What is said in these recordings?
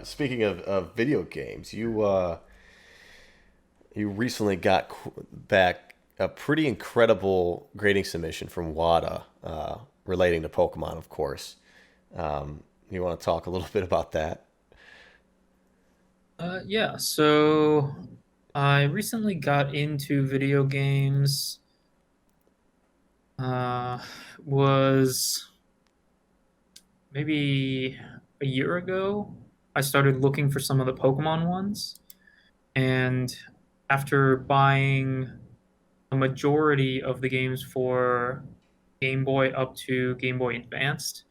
Speaking of video games, you recently got back a pretty incredible grading submission from WADA relating to Pokemon, of course. You want to talk a little bit about that? Yeah, so I recently got into video games. Uh, was maybe a year ago. I started looking for some of the Pokemon ones, and after buying a majority of the games for Game Boy up to Game Boy Advanced,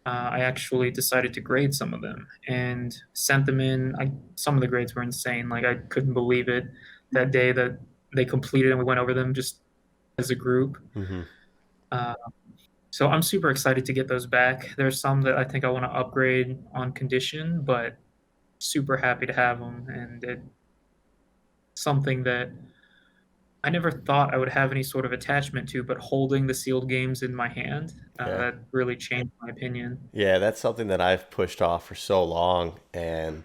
I actually decided to grade some of them and sent them in. Some of the grades were insane. Like I couldn't believe it that day that they completed and we went over them just as a group. Hmm. Uh, so I'm super excited to get those back. There's some that I think I want to upgrade on condition, but super happy to have them. And it's something that I never thought I would have any sort of attachment to, but holding the sealed games in my hand, Yeah. that really changed my opinion. Yeah, that's something that I've pushed off for so long, and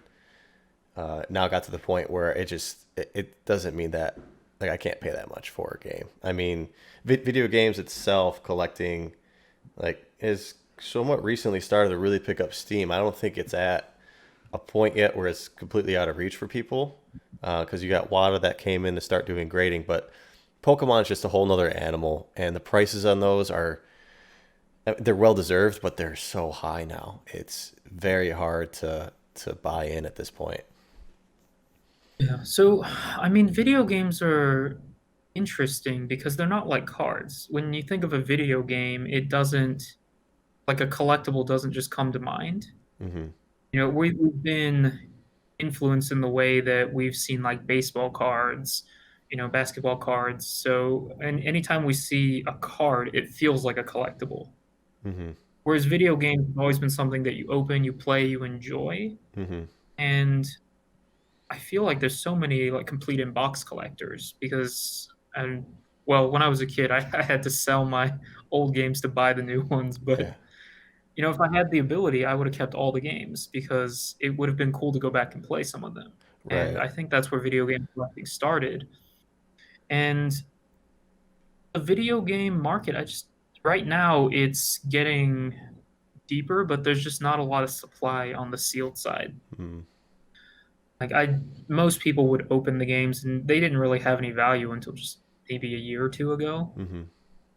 now got to the point where it doesn't mean that like I can't pay that much for a game. I mean, video games itself collecting like is somewhat recently started to really pick up steam. I don't think it's at a point yet where it's completely out of reach for people because you got WADA that came in to start doing grading, but Pokemon is just a whole nother animal, and the prices on those are they're well deserved, but they're so high now. It's very hard to buy in at this point. Yeah. So, I mean, video games are interesting because they're not like cards. When you think of a video game, it doesn't, like a collectible doesn't just come to mind. Hmm. We've been influenced in the way that we've seen like baseball cards, basketball cards. So, and anytime we see a card, it feels like a collectible. Hmm. Whereas video games have always been something that you open, you play, you enjoy. Hmm. And I feel like there's so many like complete in box collectors because and well, when I was a kid, I had to sell my old games to buy the new ones. But Yeah. if I had the ability, I would have kept all the games because it would have been cool to go back and play some of them. And Right. I think that's where video game collecting started. And the video game market, I just right now it's getting deeper, but there's just not a lot of supply on the sealed side. Mm. Like most people would open the games and they didn't really have any value until just maybe a year or two ago.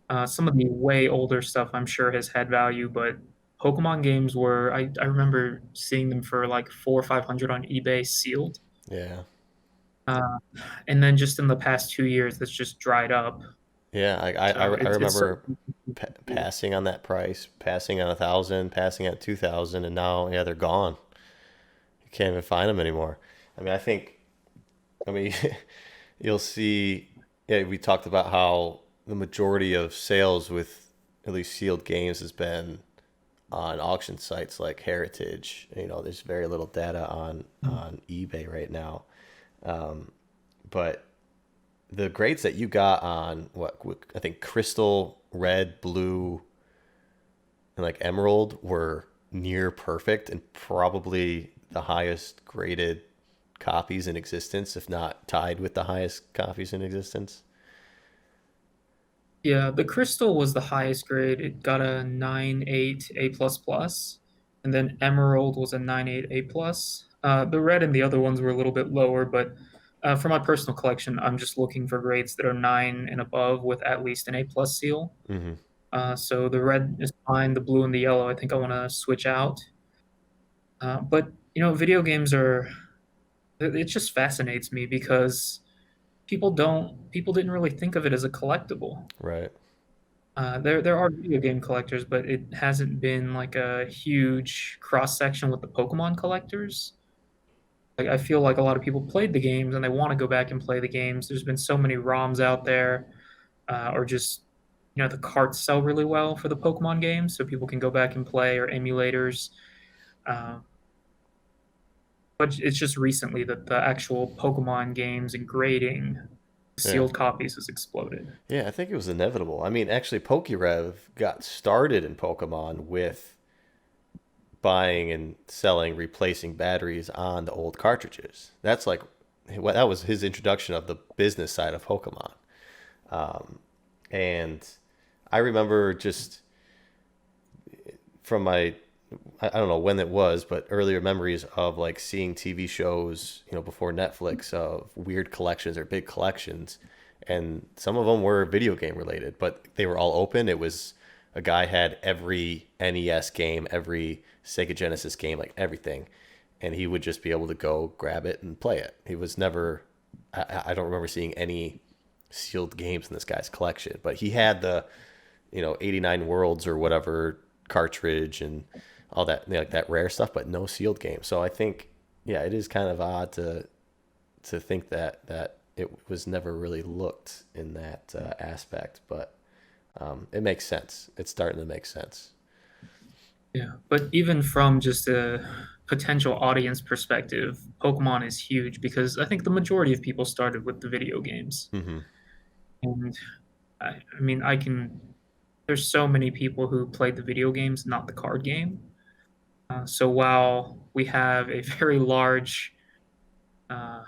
Hmm. Some of the way older stuff I'm sure has had value, but Pokemon games were I remember seeing them for like 400 or 500 on eBay sealed. Yeah. Uh, and then just in the past 2 years, that's just dried up. Yeah. So I it's so remember passing on that price, passing on 1,000, passing on 2,000, and now yeah they're gone. You can't even find them anymore. I mean, I think. I mean, you'll see. Yeah, we talked about how the majority of sales with at least sealed games has been on auction sites like Heritage. There's very little data on eBay right now. But the grades that you got on what I think Crystal, Red, Blue, and like Emerald were near perfect and probably the highest graded copies in existence, if not tied with the highest copies in existence. Yeah, the Crystal was the highest grade. It got a 9.8 A plus plus, and then Emerald was a 9.8 A plus. The red and the other ones were a little bit lower, but for my personal collection, I'm just looking for grades that are 9 and above with at least an A plus seal. Hmm. So the red is fine. The blue and the yellow, I think I want to switch out. But video games are. It just fascinates me because people didn't really think of it as a collectible. Right. There are video game collectors, but it hasn't been like a huge cross section with the Pokemon collectors. Like I feel like a lot of people played the games and they want to go back and play the games. There's been so many ROMs out there, or just the carts sell really well for the Pokemon games, so people can go back and play or emulators. Uh, but it's just recently that the actual Pokemon games and grading Yeah. sealed copies has exploded. Yeah, I think it was inevitable. I mean, actually, Pokerev got started in Pokemon with buying and selling, replacing batteries on the old cartridges. That's like that was his introduction of the business side of Pokemon. And I remember just from my I don't know when it was, but earlier memories of like seeing TV shows, before Netflix, of weird collections or big collections, and some of them were video game related, but they were all open. It was a guy had every NES game, every Sega Genesis game, like everything, and he would just be able to go grab it and play it. He was never, I don't remember seeing any sealed games in this guy's collection, but he had the 89 Worlds or whatever cartridge and all that, like that rare stuff, but no sealed game. So I think, yeah, it is kind of odd to think that it was never really looked in that aspect, but it makes sense. It's starting to make sense. Yeah, but even from just a potential audience perspective, Pokemon is huge because I think the majority of people started with the video games. Hmm. And I mean, there's so many people who played the video games, not the card game. So while we have a very large uh,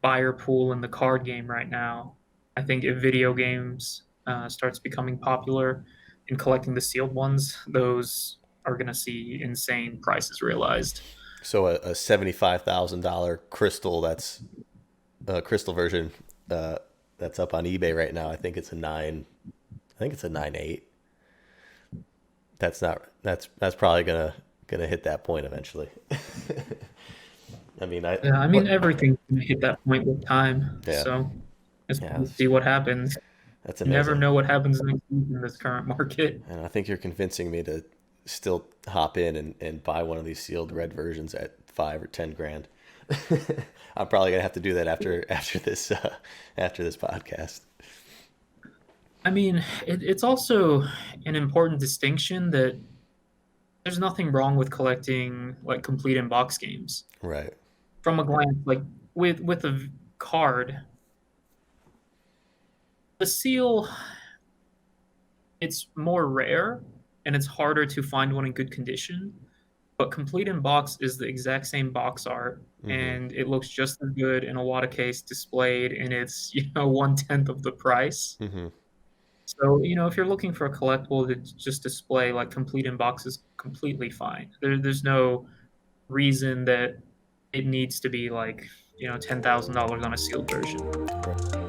buyer pool in the card game right now, I think if video games starts becoming popular and collecting the sealed ones, those are going to see insane prices realized. So a $75,000 crystal, that's a crystal version, uh, that's up on eBay right now. I think it's a nine. I think it's a 9.8. That's probably gonna hit that point eventually. I mean, Yeah, I mean what? everything can hit that point with time. Yeah, So let's yeah, see what happens. that's You never amazing. know what happens next week in this current market. And I think you're convincing me to still hop in and buy one of these sealed red versions at 5 or 10 grand. I'm probably gonna have to do that after this podcast. I mean, it's also an important distinction that there's nothing wrong with collecting like complete in box games. Right. From a glance, like with a card, the seal, it's more rare and it's harder to find one in good condition. But complete in box is the exact same box art Hmm. and it looks just as good in a water case displayed and it's, 1/10 of the price. Hmm. So, if you're looking for a collectible to just display like complete in box is completely fine. There's no reason that it needs to be like, $10,000 on a sealed version.